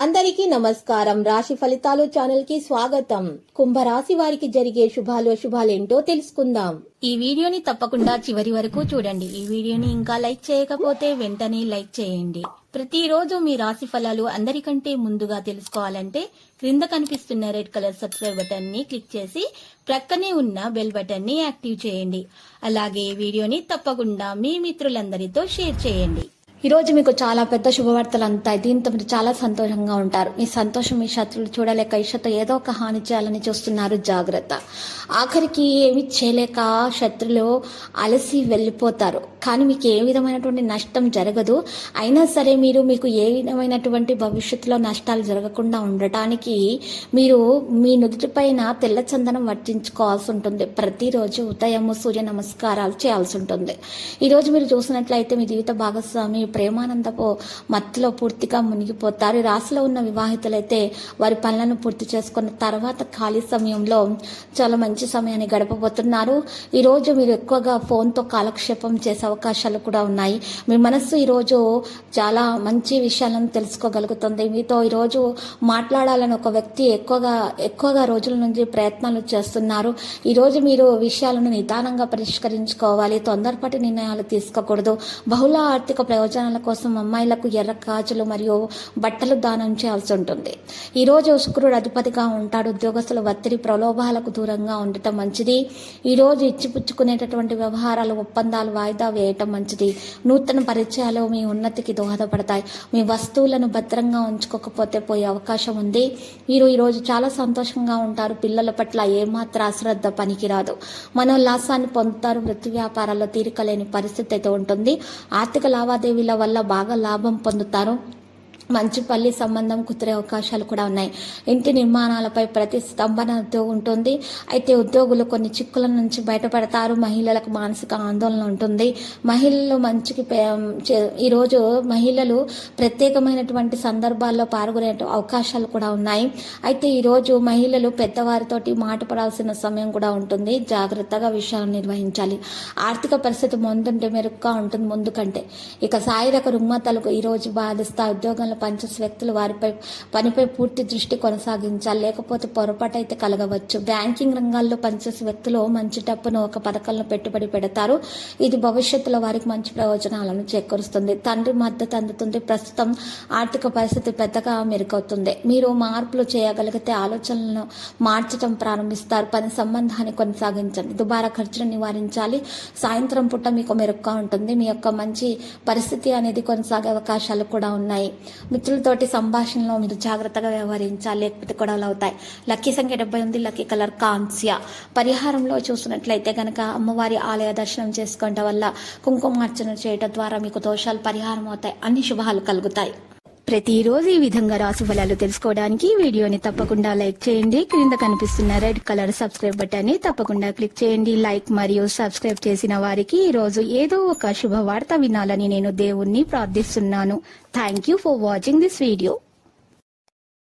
అందరికీ నమస్కారం. రాశి ఫలితాలు ఛానల్ కి స్వాగతం. కుంభరాశి వారికి జరిగే శుభాలేంటో తెలుసుకుందాం. ఈ వీడియోని తప్పకుండా చివరి వరకు చూడండి. ఈ వీడియోని ఇంకా లైక్ చేయకపోతే వెంటనే లైక్ చేయండి. ప్రతిరోజు మీ రాశి ఫలాలు అందరికంటే ముందుగా తెలుసుకోవాలంటే క్రింద కనిపిస్తున్న రెడ్ కలర్ సబ్స్క్రైబ్ బటన్ ని క్లిక్ చేసి ప్రక్కనే ఉన్న బెల్ బటన్ ని యాక్టివ్ చేయండి. అలాగే ఈ వీడియోని తప్పకుండా మీ మిత్రులందరితో షేర్ చేయండి. ఈ రోజు మీకు చాలా పెద్ద శుభవార్తలు అంతాయి. దీంతో మీరు చాలా సంతోషంగా ఉంటారు. మీ సంతోషం మీ శత్రువులు చూడలేక ఇష్టతో ఏదో ఒక హాని చేయాలని చూస్తున్నారు. జాగ్రత్త. ఆఖరికి ఏమి చేయలేక శత్రులు అలసి వెళ్ళిపోతారు. కానీ మీకు ఏ విధమైనటువంటి నష్టం జరగదు. అయినా సరే మీకు ఏ విధమైనటువంటి భవిష్యత్తులో నష్టాలు జరగకుండా ఉండటానికి మీరు మీ నుదుటిపైన తెల్ల చందనం వర్తించుకోవాల్సి ఉంటుంది. ప్రతిరోజు ఉదయం సూర్య నమస్కారాలు చేయాల్సి ఉంటుంది. ఈరోజు మీరు చూసినట్లయితే మీ జీవిత భాగస్వామి ప్రేమానందపు మత్తులో పూర్తిగా మునిగిపోతారు. ఈ రాశిలో ఉన్న వివాహితులైతే వారి పనులను పూర్తి చేసుకున్న తర్వాత ఖాళీ సమయంలో చాలా మంచి సమయాన్ని గడపబోతున్నారు. ఈరోజు మీరు ఎక్కువగా ఫోన్తో కాలక్షేపం చేసే అవకాశాలు కూడా ఉన్నాయి. మీ మనస్సు ఈరోజు చాలా మంచి విషయాలను తెలుసుకోగలుగుతుంది. మీతో ఈరోజు మాట్లాడాలని ఒక వ్యక్తి ఎక్కువగా రోజుల నుంచి ప్రయత్నాలు చేస్తున్నారు. ఈరోజు మీరు విషయాలను నిదానంగా పరిష్కరించుకోవాలి. తొందరపాటి నిర్ణయాలు తీసుకోకూడదు. బహుళ ఆర్థిక ప్రయోజనాల కోసం అమ్మాయిలకు ఎర్ర గాజులు మరియు బట్టలు దానం చేయాల్సి ఉంటుంది. ఈ రోజు శుక్రుడు అధిపతిగా ఉంటాడు. ఉద్యోగస్తుల ఒత్తిడి ప్రలోభాలకు దూరంగా ఉండటం మంచిది. ఈ రోజు ఇచ్చిపుచ్చుకునేటటువంటి వ్యవహారాలు ఒప్పందాలు వాయిదా వేయటం మంచిది. నూతన పరిచయాలు మీ ఉన్నతికి దోహదపడతాయి. మీ వస్తువులను భద్రంగా ఉంచుకోకపోతే పోయే అవకాశం ఉంది. మీరు ఈరోజు చాలా సంతోషంగా ఉంటారు. పిల్లల పట్ల ఏమాత్రం అశ్రద్ధ పనికిరాదు. మనోల్లాసాన్ని పొందుతారు. వృత్తి వ్యాపారాల్లో తీరిక లేని పరిస్థితి అయితే ఉంటుంది. ఆర్థిక లావాదేవీల వల్ల బాగా లాభం పొందుతారు. మంచి పల్లి సంబంధం కుదిరే అవకాశాలు కూడా ఉన్నాయి. ఇంటి నిర్మాణాలపై ప్రతిస్తంభన ఉంటుంది. అయితే ఉద్యోగులు కొన్ని చిక్కుల నుంచి బయటపడతారు. మహిళలకు మానసిక ఆందోళన ఉంటుంది. ఈరోజు మహిళలు ప్రత్యేకమైనటువంటి సందర్భాల్లో పాల్గొనే అవకాశాలు కూడా ఉన్నాయి. అయితే ఈరోజు మహిళలు పెద్దవారితోటి మాట పడాల్సిన సమయం కూడా ఉంటుంది. జాగ్రత్తగా విషయాలను నిర్వహించాలి. ఆర్థిక పరిస్థితి ముందుంటే మెరుగ్గా ఉంటుంది ముందు కంటే. ఇక శారీరక రుగ్మతలకు ఈరోజు బాధిస్తాయి. ఉద్యోగంలో పనిచేసే వ్యక్తులు పనిపై పూర్తి దృష్టి కొనసాగించాలి. లేకపోతే పొరపాటు అయితే కలగవచ్చు. బ్యాంకింగ్ రంగాల్లో పనిచేసే వ్యక్తులు మంచి డబ్బును ఒక పథకంలో పెట్టుబడి పెడతారు. ఇది భవిష్యత్తులో వారికి మంచి ప్రయోజనాలను చేకూరుస్తుంది. తండ్రి మద్దతు అందుతుంది. ప్రస్తుతం ఆర్థిక పరిస్థితి పెద్దగా మెరుగవుతుంది. మీరు మార్పులు చేయగలిగితే ఆలోచనలను మార్చడం ప్రారంభిస్తారు. పని సంబంధాన్ని కొనసాగించండి. దుబారా ఖర్చును నివారించాలి. సాయంత్రం పూట మీకు మెరుగ్గా ఉంటుంది. మీ యొక్క మంచి పరిస్థితి అనేది కొనసాగే అవకాశాలు కూడా ఉన్నాయి. మిత్రులతోటి సంభాషణలో మీరు జాగ్రత్తగా వ్యవహరించాలి, లేకపోతే గొడవలు అవుతాయి. లక్కీ సంఖ్య 70, లక్కీ కలర్ కాంస్య. పరిహారంలో చూసినట్లయితే కనుక అమ్మవారి ఆలయ దర్శనం చేసుకోవడం వల్ల కుంకుమార్చన చేయడం ద్వారా మీకు దోషాలు పరిహారం అవుతాయి. అన్ని శుభాలు కలుగుతాయి. ప్రతిరోజు ఈ విధంగా రాశి ఫలాలు తెలుసుకోవడానికి వీడియోని తప్పకుండా లైక్ చేయండి. క్రింద కనిపిస్తున్న రెడ్ కలర్ సబ్స్క్రైబ్ బటన్ ని తప్పకుండా క్లిక్ చేయండి. లైక్ మరియు సబ్స్క్రైబ్ చేసిన వారికి ఈ రోజు ఏదో ఒక శుభవార్త వినాలని నేను దేవుణ్ణి ప్రార్థిస్తున్నాను. Thank you for watching this video.